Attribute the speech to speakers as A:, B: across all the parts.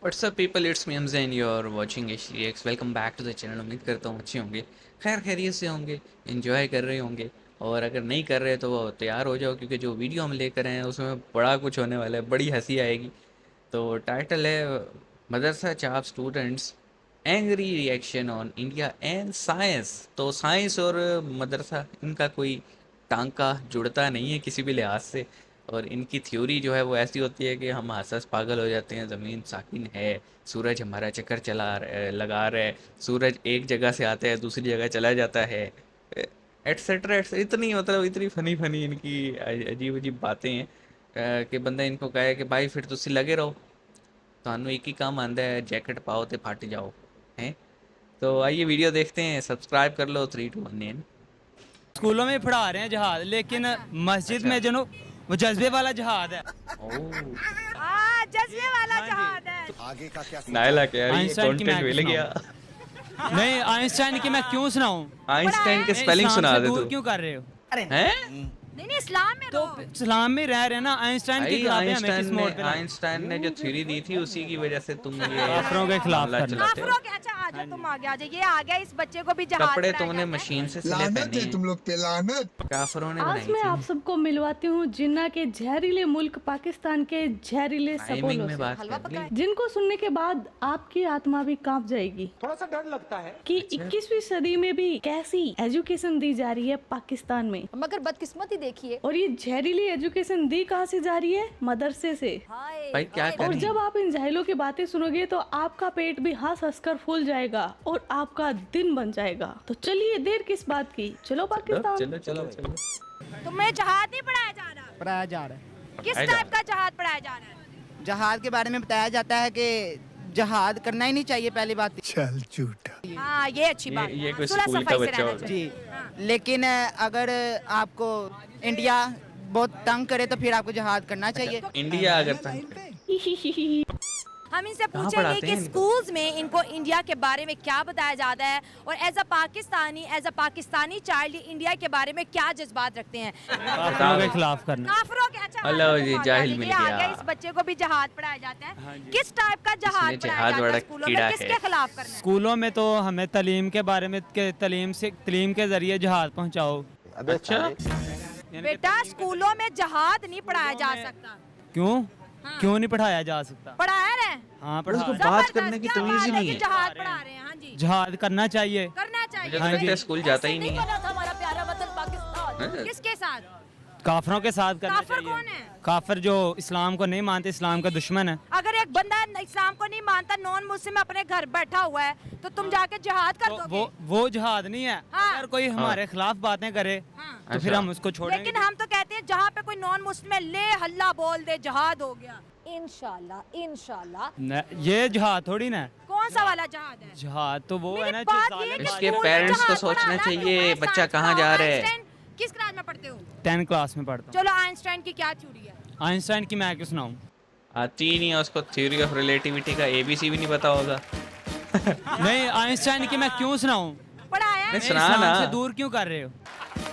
A: WhatsApp people, it's me Hamza and you are watching HDX। Welcome back to the channel. उम्मीद करता हूँ अच्छे होंगे, खैर खैरियत से होंगे, एंजॉय कर रहे होंगे। और अगर नहीं कर रहे तो वो तैयार हो जाओ, क्योंकि जो वीडियो हम लेकर आए हैं उसमें बड़ा कुछ होने वाला है, बड़ी हंसी आएगी। तो टाइटल है मदरसा चाप students angry reaction on India and science. तो साइंस और मदरसा, इनका कोई टांका जुड़ता नहीं है किसी भी लिहाज से। और इनकी थ्योरी जो है वो ऐसी होती है कि हम हंस पागल हो जाते हैं। ज़मीन साकिन है, सूरज हमारा चक्कर लगा रहा है, सूरज एक जगह से आता है दूसरी जगह चला जाता है, एट्सेट्रा। इतनी मतलब इतनी फनी इनकी अजीब अजीब बातें हैं कि बंदा इनको कहे कि भाई फिर तुसी लगे रहो, थानू एक ही काम आंदा है, जैकेट पाओ तो फट जाओ हैं। तो आइए वीडियो देखते हैं, सब्सक्राइब कर लो। 3 2 1
B: स्कूलों में पढ़ा रहे हैं जहाद, लेकिन मस्जिद में जो वो जज्बे वाला जहाद है।
C: जज्बे वाला जहाद है।
D: आगे का क्या
A: नायला क्या ये
B: आइंस्टाइन की
A: कंटेंट
B: मैं
A: मिल गया।
B: नहीं, आइंस्टाइन की मैं क्यों सुनाऊं?
A: आइंस्टाइन के स्पेलिंग
B: इस्लाम
A: सुना
B: से
A: दे
B: दूर
A: तू
B: क्यों कर रहे हो?
A: हैं।
C: नहीं इस्लाम में
B: तो
C: रहो।
B: इस्लाम में रह रहे हैं ना। आइंस्टाइन की किताबें हमें किस मोड़ पे लाएं?
A: आइंस्टाइन ने जो थ्योरी दी थी उसी की वजह से तुम ये
B: काफिरों के खिलाफ
A: मामला
B: करना।
A: चलाते हो।
C: काफिरों के अच्छा आ जाओ, तुम आ गया ये आ गया। इस बच्चे को भी जहाज
A: कपड़े
C: बनाया
A: तुमने
C: जाता है।
A: मशीन से सिले
D: लानत
A: पहने
D: है
A: हैं,
D: तुम लोग पे, लानत।
A: काफिरों ने
E: आज
A: बनाई
E: मैं आप
A: थी।
E: सबको मिलवाती हूँ जिन्ना के जहरीले मुल्क पाकिस्तान के जहरीले
A: टाइमिंग
E: सपोलों
A: में
E: से,
A: बात
C: हलवा
A: कर ली।
C: पकाए।
E: जिनको सुनने के बाद आपकी आत्मा भी कांप जाएगी।
F: थोड़ा सा डर लगता है
E: कि 21वीं सदी में भी कैसी एजुकेशन दी जा रही है पाकिस्तान में।
C: मगर बदकिस्मती देखिए।
E: और ये जहरीली एजुकेशन दी कहाँ से जा रही है? मदरसे से।
C: हाय
A: भाई क्या
E: और
A: करें।
E: जब आप इन जाहिलों की बातें सुनोगे तो आपका पेट भी हंस हंस कर फूल जाएगा और आपका दिन बन जाएगा। तो चलिए देर किस बात की, चलो पाकिस्तान।
A: चलो चलो चलो।
C: तुम्हें जहाज नहीं पढ़ाया जा रहा?
G: पढ़ाया जा रहा है।
C: किस
A: पढ़ाया जा
C: टाइप का जहाज पढ़ाया जा रहा है?
G: जहाद के बारे में बताया जाता है कि जहाद करना ही नहीं चाहिए, पहली बात।
D: चल झूठा।
C: हाँ ये अच्छी बात
A: ये
C: है।
A: कोई
C: सुलह
A: स्कूल का
C: सफाई से
A: बच्चा
C: रहना
A: होगा।
C: चाहिए।
G: जी, लेकिन अगर आपको इंडिया बहुत तंग करे तो फिर आपको जहाद करना चाहिए।
A: इंडिया अगर तंग
C: हम इनसे
A: कहाँ
C: पूछेंगे
A: पढ़ाते
C: कि
A: हैं इनको?
C: स्कूल्स में इनको इंडिया के बारे में क्या बताया जाता है और as a Pakistani child India के बारे में क्या जज्बात रखते हैं।
B: काफिरों के खिलाफ करना।
C: काफिरों के अच्छा
A: अल्लाह
C: हाँ,
A: जी,
C: तुम आ
A: जाहिल
C: गए,
A: मिल
C: ये आ
A: गया।
C: गया। इस बच्चे को भी जहाज पढ़ाया जाता है। किस टाइप का जहाज
A: इसमें
C: पढ़ाया
A: जहाज
C: जाता
A: बड़ा
C: है स्कूलों
A: कीड़ा
C: में?
A: है।
C: किसके खिलाफ करना है?
B: स्कूलों में तो हमें तालीम के बारे में तालीम के जरिए जहाद पहुंचाओ।
A: अच्छा
C: बेटा स्कूलों में जहाज नहीं पढ़ाया जा सकता।
B: क्यों?
C: हाँ।
B: क्यों नहीं पढ़ाया जा सकता?
C: पढ़ाया रहे
B: हाँ,
A: उसको
B: पढ़ा।
A: बात करने की
C: क्या
A: तमीज ही
C: बात है
A: नहीं
C: कि
A: है।
C: जहाज पढ़ा रहे हैं। हाँ जी
B: जहाद करना चाहिए।
C: करना चाहिए।
A: मुझे तो
B: हाँ
A: लगता
B: जी।
A: है स्कूल जाता ही नहीं है।
C: बना था हमारा प्यारा वतन पाकिस्तान।
A: हाँ।
C: किसके साथ?
B: काफिरों के साथ करना
C: काफिर
B: चाहिए।
C: कौन है?
B: काफिर जो इस्लाम को नहीं मानते, इस्लाम का दुश्मन है।
C: अगर एक बंदा इस्लाम को नहीं मानता, नॉन मुस्लिम अपने घर बैठा हुआ है, तो तुम जाके जिहाद कर
B: तो
C: दोगे?
B: वो जहाद नहीं है।
C: हाँ।
B: अगर कोई हमारे खिलाफ बातें करे
C: हाँ।
B: तो फिर
A: अच्छा।
B: हम उसको छोड़ेंगे।
C: लेकिन हम तो कहते हैं जहाँ पे कोई नॉन मुस्लिम है, ले हल्ला बोल दे, जहाद हो गया। इंशाल्लाह इंशाल्लाह।
B: ये जहाद थोड़ी ना है।
C: कौन सा वाला जहाद है?
B: जहाद तो वो है
C: मेरी
B: ना
C: बात
B: जो
C: ये है कि
A: इसके
C: स्कूल में
A: पेरेंट्स को
C: जहाज
A: सोचना
C: पढ़ाना,
A: चाहिए,
C: तुम
A: बच्चा
C: आइंस्टाइन
A: कहाँ जा रहा है।
C: आइंस्टाइन किस क्लास में पढ़ते हो?
B: 10 क्लास में पढ़ता हूँ।
C: चलो आइंस्टाइन की क्या थ्योरी है?
B: आइंस्टाइन की मैं क्यों सुनाऊं?
A: आती ही नहीं है उसको, थ्योरी ऑफ रिलेटिविटी का ABC भी नहीं पता होगा।
B: नहीं, आइंस्टाइन की मैं क्यों सुनाऊं?
C: पढ़ाया है?
A: नहीं, सुना
B: इस्लाम
A: ना।
B: से दूर क्यों कर रहे हो?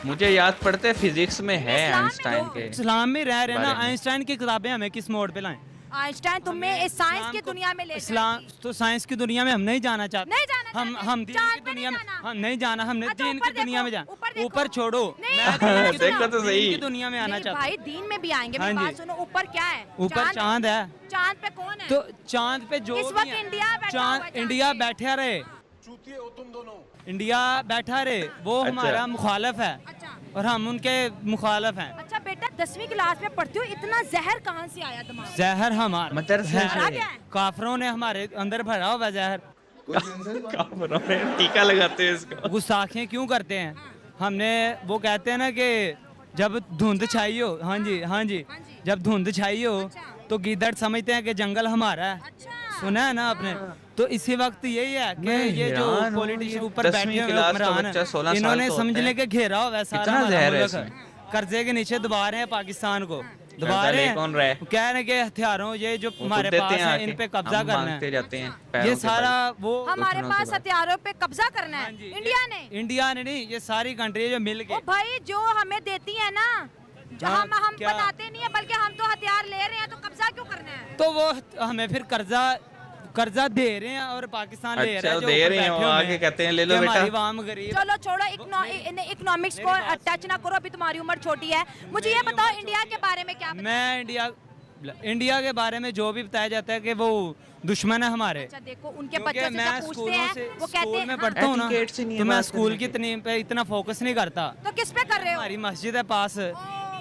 A: मुझे याद पड़ते फिजिक्स में है
C: इस्लाम में
A: आइंस्टाइन
C: तो-
A: के।
B: इस्लाम में रह रहे हैं ना।
A: बारे में।
B: आइंस्टाइन की किताबें हमें किस मोड़ पे लाएं?
C: आइंस्टाइन तुम्हें इस साइंस
B: इस्लाम
C: की
B: को-
C: दुनिया में ले
B: इस्लाम
C: जाएगी।
B: तो साइंस की दुनिया में हम नहीं जाना चाहते।
C: नहीं जाना
B: हम
C: चाहते।
B: हम दीन
C: चांद
B: की
C: पे
B: दुनिया में
C: नहीं जाना।
B: हम नहीं जाना। हमने
C: अच्छा,
B: दीन
C: ऊपर
B: की दुनिया
C: देखो,
B: में जाना।
C: ऊपर देखो।
B: ऊपर छोड़ो।
C: नहीं,
B: मैं दीन की
A: देखो तो
B: दीन
A: सही।
B: की दुनिया में आना
C: नहीं
B: चाहता
C: भाई, दीन में भी आएंगे।
B: हाँ
C: मेरी
B: जी।
C: बात सुनो, ऊपर क्या है?
B: हूँ। ऊपर चांद है।
C: चांद पे कौन है?
B: तो चांद पे जो
C: इस
B: भी
C: वक्त
B: है,
C: इंडिया बैठा हुआ है
B: चांद
C: चांद
B: इंडिया
C: पे।
B: बैठा रहे।
F: चूतिए हो तुम दोनों।
B: इंडिया बैठा रहे, वो
A: अच्छा।
B: हमारा मुखालफ है
C: अच्छा
B: और हम उनके मुखालफ हैं।
C: अच्छा बेटा, 10वीं क्लास में पढ़ते हो, इतना जहर कहाँ से आया दिमाग में?
B: जहर हमारा
A: मदरसे से।
C: भरा गया है?
B: काफरों ने हमारे अंदर भरा हुआ है जहर।
A: काफिरों ने टीका लगाते हैं इसको।
B: गुस्ताखियाँ क्यों करते हैं? हमने वो कहते हैं ना कि जब धुंध छाई हो, हाँ जी हाँ जी,
C: हाँ जी।
B: जब धुंध छाई हो
C: अच्छा।
B: तो गीदड़ समझते हैं कि जंगल हमारा है।
C: अच्छा
B: सुना है ना आपने? तो इसी वक्त यही है कि
A: मैं
B: ये जो
A: हैरान हूँ,
B: पॉलिटिशियन
A: ये
B: ऊपर
A: 10वीं
B: बैठे हुए
A: क्लास का
B: हुक्मरान
A: बच्चा 16 साल
B: इन्होंने
A: का
B: समझ
A: होता
B: ले
A: है।
B: के घेरा हुआ है सारा
A: कितना
B: हमारा
A: जहर है
B: मुल्क।
A: इसमें?
B: कर्जे के नीचे दबा रहे हैं पाकिस्तान को। दबा रहे हैं,
A: कौन रहा है?
B: कह रहे हैं कि हथियारों ये जो
A: वो
B: हमारे
A: खुद
B: पास
A: देते हैं
B: है
A: आके,
B: इन पे कब्जा
A: हम
B: करना
A: मांगते
B: है।
A: जाते हैं पैरों
B: ये
A: के
B: सारा
A: बल।
B: वो
C: हमारे
A: घुटनों के
C: पास
A: बल।
C: हथियारों पे कब्जा करना
B: हाँ
C: है
B: जी,
C: इंडिया ने।
B: इंडिया ने नहीं, ये सारी कंट्री जो मिल के
C: ओ भाई जो हमें देती है ना, जो
B: हाँ,
C: हम
B: क्या?
C: बनाते नहीं है बल्कि हम तो हथियार ले रहे हैं, तो कब्जा क्यों करना है?
B: तो वो हमें फिर कर्जा दे रहे हैं और पाकिस्तान ले
A: अच्छा,
B: रहा है,
A: वो
B: जो
A: दे
B: ऊपर
A: रहे हैं,
B: बैठे
A: वो
B: हुए
A: आके कहते हैं, ले लो
B: कि
A: बेटा।
B: हमारी वाम गरीब।
C: चलो छोड़ो, इकोनॉमिक्स को टच ना करो, अभी तुम्हारी उम्र छोटी है। मुझे ये बताओ इंडिया के बारे में क्या पता?
B: मैं इंडिया के बारे में जो भी बताया जाता है कि वो दुश्मन है हमारे।
C: अच्छा देखो, उनके
B: क्योंकि
C: बच्चों से
B: मैं
C: जब पूछते हैं वो कहते
B: स्कूल
C: हैं
B: में
C: हाँ,
B: पढ़ता हूँ ना,
A: एटिकेट से नहीं है
B: तो मैं
A: बात
B: स्कूल
A: करने
B: की पे इतना फोकस नहीं करता।
C: तो किस पे कर रहे हो?
B: हमारी मस्जिद है पास,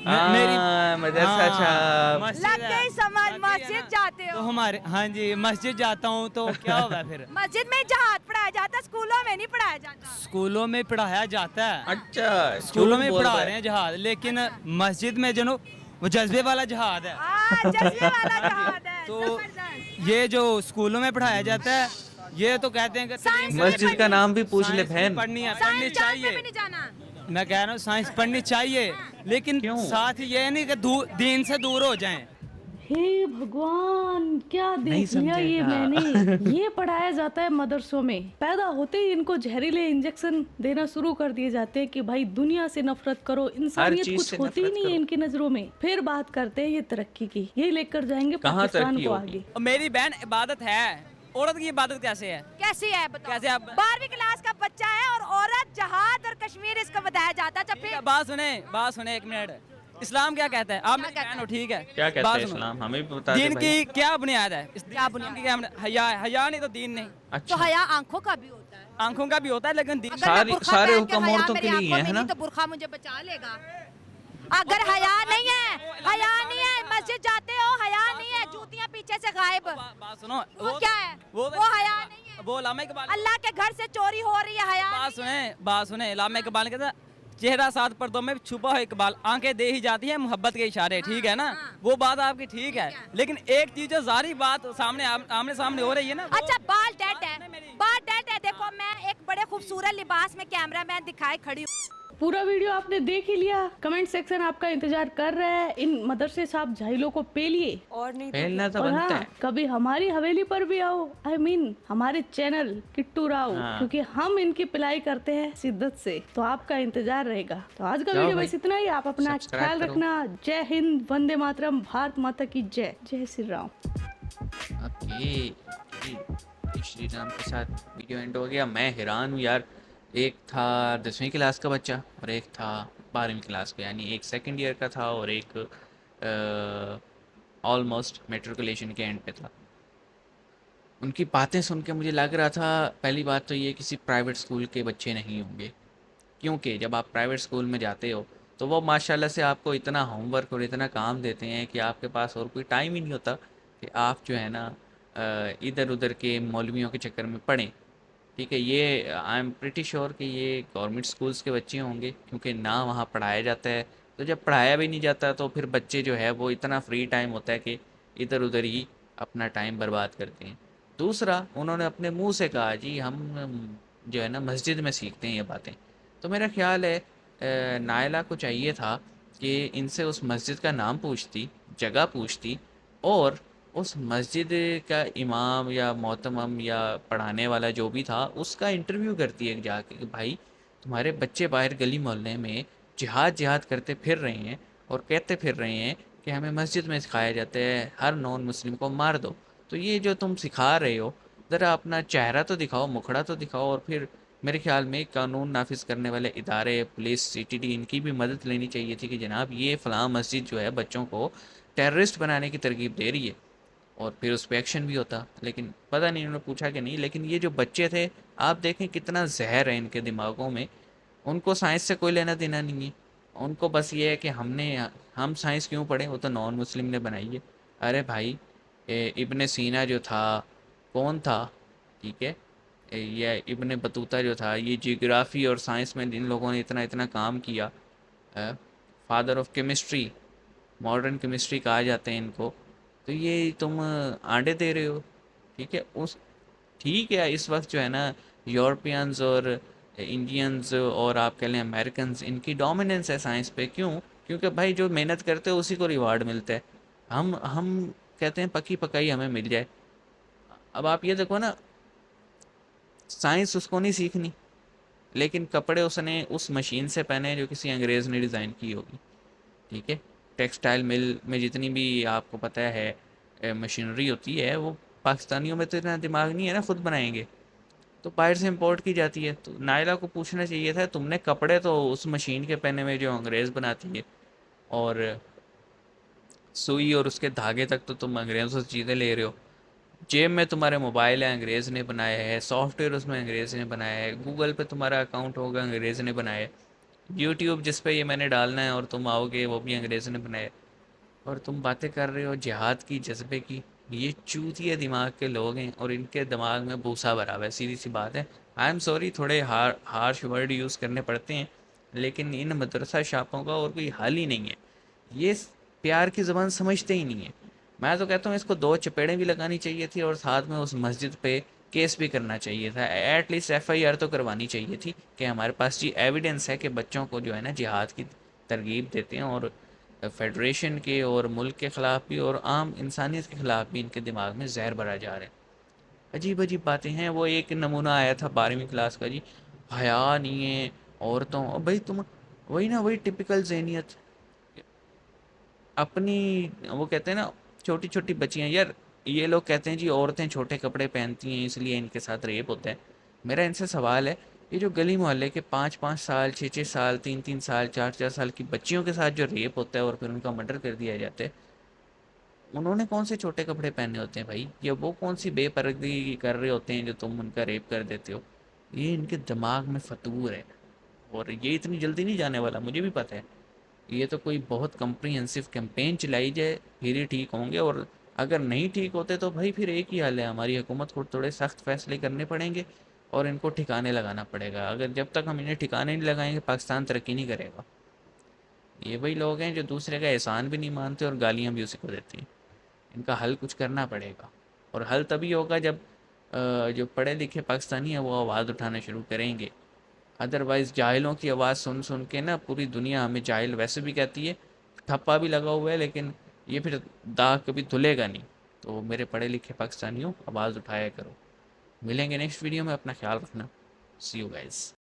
A: हाँ, मदरसा, अच्छा।
B: मस्जिद
C: लग
B: है।
C: गई समझ,
B: लग गई है
C: मस्जिद
B: ना?
C: जाते हो?
B: तो हमारे, हाँ जी, मस्जिद जाता हूँ तो क्या होगा फिर?
C: मस्जिद में जहाद पढ़ाया जाता है, स्कूलों में नहीं पढ़ाया जाता।
B: स्कूलों में पढ़ाया जाता है,
A: अच्छा,
B: स्कूलों में
A: झूठ बोल
B: पढ़ा
A: रहा
B: रहे
A: है।
B: हैं जहाद, लेकिन मस्जिद में जो वो जज्बे वाला जहाद है।
C: जज्बे वाला जहाद है,
B: तो
C: जबरदस्त।
B: ये जो स्कूलों में पढ़ाया जाता है, ये तो कहते हैं कि
C: साइंस
A: मस्जिद का नाम भी पूछ ले
B: साइंस
A: बहन।
B: पढ़नी है, पढ़नी
C: साइंस जान पे
B: चाहिए।
C: भी नहीं जाना।
B: मैं कह रहा हूँ साइंस पढ़नी चाहिए, लेकिन
A: क्यों?
B: साथ ही ये नहीं कि दीन से दूर हो जाएं।
E: हे भगवान, क्या
A: नहीं
E: देख लिया ये
A: समझेगा।
E: मैंने। ये पढ़ाया जाता है मदरसों में, पैदा होते ही इनको जहरीले इंजेक्शन देना शुरू कर दिए जाते हैं कि भाई दुनिया से नफरत करो, इंसानियत
A: चीज
E: कुछ
A: से
E: होती ही
A: नफरत
E: नहीं है
A: करो।
E: इनकी नजरों में। फिर बात करते हैं ये तरक्की की, ये लेकर जाएंगे
A: कहाँ
E: पाकिस्तान
A: तरक्की
E: को
A: होगी?
E: आगे।
H: मेरी बहन इबादत है, औरत की इबादत कैसे है?
C: कैसी है बताओ?
H: कैसे आप-
C: 12वीं क्लास का बच्चा है और औरत, जहाद और कश्मीर इसको बताया जाता है। जब
H: ठीक है,
C: फिर
H: बात सुने एक मिनट। इस्लाम क्या कहता है? आप
C: क्या
H: मेरी
C: कहता
H: बहन हो,
C: है?
H: ठीक है?
A: क्या कहता
H: बात
A: है
H: सुनो।
A: इस्लाम, हमें भी बता दे
H: दीन
A: भाई।
H: की क्या बुनियाद है?
C: क्या बुनियाद?
H: की क्या हया है? हया नहीं तो दीन नहीं।
C: तो
A: अच्छा,
C: हया आंखों का भी होता है।
H: आंखों का भी होता है, लेकिन दीन
C: अगर मैं
A: सारी-
C: बुर्खा
A: सारे
C: पहन के
A: हुक्म
C: हया
A: औरतों
C: मेरी
A: के लिए
C: आंखों
A: है
C: में
A: ना?
C: नहीं, तो बुर्खा मुझे बचा लेगा। अगर हया नहीं है, मस्जिद जाते हो, हया नहीं है, जूतियां पीछे से गायब,
H: बात सुनो,
C: वो क्या है?
H: वो
C: वो हया नहीं है।
H: वो लामा इकबाल,
C: अल्लाह के घर से चोरी हो रही है, हया
H: बात सुने लामा इकबाल कहता है, चेहरा सात पर्दों में छुपा हो इकबाल, आंखें दे ही जाती हैं मोहब्बत के इशारे। ठीक है ना? वो बात आपकी ठीक है, लेकिन एक चीज जो जारी बात सामने आमने सामने हो रही है ना, वो-
C: अच्छा, बाल डेड है, बाल डेड है। देखो, मैं एक बड़े खूबसूरत लिबास में कैमरामैन दिखाए खड़ी हूँ।
E: पूरा वीडियो आपने देख ही लिया, कमेंट सेक्शन आपका इंतजार कर रहा है। इन मदरसे साहब जाहिलों को पेलिए,
C: और नहीं
A: पहलना तो
E: और
A: बनता
E: हाँ,
A: है।
E: कभी हमारी हवेली पर भी आओ। I mean, हमारे चैनल किट्टू राव,
A: हाँ।
E: क्योंकि हम इनकी पिलाई करते हैं शिद्दत से, तो आपका इंतजार रहेगा। तो आज का
A: जाओ
E: वीडियो
A: भाई,
E: बस इतना ही। आप अपना
A: सब्सक्राइब
E: ख्याल
A: करो।
E: रखना। जय हिंद, वंदे मातरम, भारत माता की जय। जय श्री राम।
A: ओके, श्री राम के साथ वीडियो एंड हो गया। मैं हैरान हूँ यार, एक था 10वीं क्लास का बच्चा और एक था 12वीं क्लास का, यानी एक सेकंड ईयर का था और एक ऑलमोस्ट मेट्रिकुलेशन के एंड पे था। उनकी बातें सुन के मुझे लग रहा था, पहली बात तो ये किसी प्राइवेट स्कूल के बच्चे नहीं होंगे, क्योंकि जब आप प्राइवेट स्कूल में जाते हो तो वो माशाल्लाह से आपको इतना होमवर्क और इतना काम देते हैं कि आपके पास और कोई टाइम ही नहीं होता कि आप जो है ना इधर उधर के मौलवियों के चक्कर में पढ़ें। ठीक है, ये आई एम प्रिटी श्योर कि ये गवर्नमेंट स्कूल्स के बच्चे होंगे, क्योंकि ना वहाँ पढ़ाया जाता है। तो जब पढ़ाया भी नहीं जाता तो फिर बच्चे जो है वो इतना फ्री टाइम होता है कि इधर उधर ही अपना टाइम बर्बाद करते हैं। दूसरा, उन्होंने अपने मुंह से कहा जी हम जो है ना मस्जिद में सीखते हैं ये बातें। तो मेरा ख्याल है नायला को चाहिए था कि इनसे उस मस्जिद का नाम पूछती, जगह पूछती और उस मस्जिद का इमाम या मोहतमम या पढ़ाने वाला जो भी था उसका इंटरव्यू करती है जाके कि भाई तुम्हारे बच्चे बाहर गली मोहल्ले में जिहाद करते फिर रहे हैं और कहते फिर रहे हैं कि हमें मस्जिद में सिखाया जाता है हर नॉन मुस्लिम को मार दो। तो ये जो तुम सिखा रहे हो, ज़रा अपना चेहरा तो दिखाओ, मुखड़ा तो दिखाओ। और फिर मेरे ख्याल में कानून नाफिज करने वाले इदारे, पुलिस, सीटीडी, इनकी भी मदद लेनी चाहिए थी कि जनाब ये फ़लाँ मस्जिद जो है बच्चों को टेररिस्ट बनाने की तरकीब दे रही है, और फिर उस पर एक्शन भी होता। लेकिन पता नहीं उन्होंने पूछा कि नहीं। लेकिन ये जो बच्चे थे, आप देखें कितना जहर है इनके दिमागों में। उनको साइंस से कोई लेना देना नहीं है, उनको बस ये है कि हम साइंस क्यों पढ़ें, वो तो नॉन मुस्लिम ने बनाई है। अरे भाई, इब्ने सीना जो था कौन था? ठीक है, ये इब्ने बतूता जो था, ये जियोग्राफी और साइंस में इन लोगों ने इतना काम किया। Father of chemistry, modern chemistry कहा जाते हैं इनको। तो ये तुम आंडे दे रहे हो। ठीक है, इस वक्त जो है ना यूरोपियंस और इंडियंस और आप कह लें अमेरिकन्स, इनकी डोमिनेंस है साइंस पे। क्यों? क्योंकि भाई जो मेहनत करते हैं उसी को रिवार्ड मिलता है। हम कहते हैं पकी पकाई हमें मिल जाए। अब आप ये देखो ना, साइंस उसको नहीं सीखनी, लेकिन कपड़े उसने उस मशीन से पहने जो किसी अंग्रेज़ ने डिज़ाइन की होगी। ठीक है, टेक्सटाइल मिल में जितनी भी आपको पता है मशीनरी होती है, वो पाकिस्तानियों में तो इतना दिमाग नहीं है ना, खुद बनाएंगे, तो बाहर से इंपोर्ट की जाती है। तो नायला को पूछना चाहिए था, तुमने कपड़े तो उस मशीन के पहने हुए जो अंग्रेज़ बनाती है, और सुई और उसके धागे तक तो तुम अंग्रेज़ों से चीज़ें ले रहे हो। जेब में तुम्हारे मोबाइल है, अंग्रेज़ ने बनाया है। सॉफ्टवेयर उसमें अंग्रेज़ ने बनाया है। गूगल पे तुम्हारा अकाउंट होगा, अंग्रेज़ ने बनाया है। यूट्यूब जिस पे ये मैंने डालना है और तुम आओगे, वो भी अंग्रेज़ ने बनाया है। और तुम बातें कर रहे हो जिहाद की, जज्बे की। ये चूतिए दिमाग के लोग हैं और इनके दिमाग में भूसा भरा हुआ है, सीधी सी बात है। आई एम सॉरी, थोड़े हार्श वर्ड यूज़ करने पड़ते हैं, लेकिन इन मदरसा शापों का और कोई हाल ही नहीं है। ये प्यार की ज़बान समझते ही नहीं है। मैं तो कहता हूँ इसको 2 चपेड़ें भी लगानी चाहिए थी और साथ में उस मस्जिद पे केस भी करना चाहिए था। एटलीस्ट FIR तो करवानी चाहिए थी कि हमारे पास जी एविडेंस है कि बच्चों को जो है ना जिहाद की तरगीब देते हैं, और फेडरेशन के और मुल्क के ख़िलाफ़ भी और आम इंसानियत के ख़िलाफ़ भी इनके दिमाग में जहर भरा जा रहा है। अजीब अजीब बातें हैं। वो एक नमूना आया था 12वीं क्लास का जी, हया नहीं है औरतों। और भाई तुम वही ना, वही टिपिकल ज़हनियत अपनी। वो कहते हैं ना, छोटी छोटी बच्चियाँ यार, ये लोग कहते हैं जी औरतें छोटे कपड़े पहनती हैं इसलिए इनके साथ रेप होता है। मेरा इनसे सवाल है, ये जो गली मोहल्ले के 5-5 साल, 6-6 साल, 3-3 साल, 4-4 साल की बच्चियों के साथ जो रेप होता है और फिर उनका मर्डर कर दिया जाता है, उन्होंने कौन से छोटे कपड़े पहने होते हैं भाई? या वो कौन सी बेपर्दगी कर रहे होते हैं जो तुम उनका रेप कर देते हो? ये इनके दिमाग में फतूर है, और ये इतनी जल्दी नहीं जाने वाला, मुझे भी पता है। ये तो कोई बहुत कम्प्रीहेंसिव कैंपेन चलाई जाए फिर ही ठीक होंगे, और अगर नहीं ठीक होते तो भाई फिर एक ही हाल है, हमारी हुकूमत को थोड़े सख्त फैसले करने पड़ेंगे और इनको ठिकाने लगाना पड़ेगा। अगर जब तक हम इन्हें ठिकाने नहीं लगाएंगे, पाकिस्तान तरक्की नहीं करेगा। ये वही लोग हैं जो दूसरे का एहसान भी नहीं मानते और गालियाँ भी उसी को देती हैं। इनका हल कुछ करना पड़ेगा, और हल तभी होगा जब जो पढ़े लिखे पाकिस्तानी हैं वो आवाज़ उठाना शुरू करेंगे। अदरवाइज़ जाहिलों की आवाज़ सुन सुन के ना पूरी दुनिया हमें जाहिल वैसे भी कहती है, ठप्पा भी लगा हुआ है, लेकिन ये फिर दाग कभी धुलेगा नहीं। तो मेरे पढ़े लिखे पाकिस्तानियों, आवाज़ उठाया करो। मिलेंगे नेक्स्ट वीडियो में, अपना ख्याल रखना। सी यू गाइस।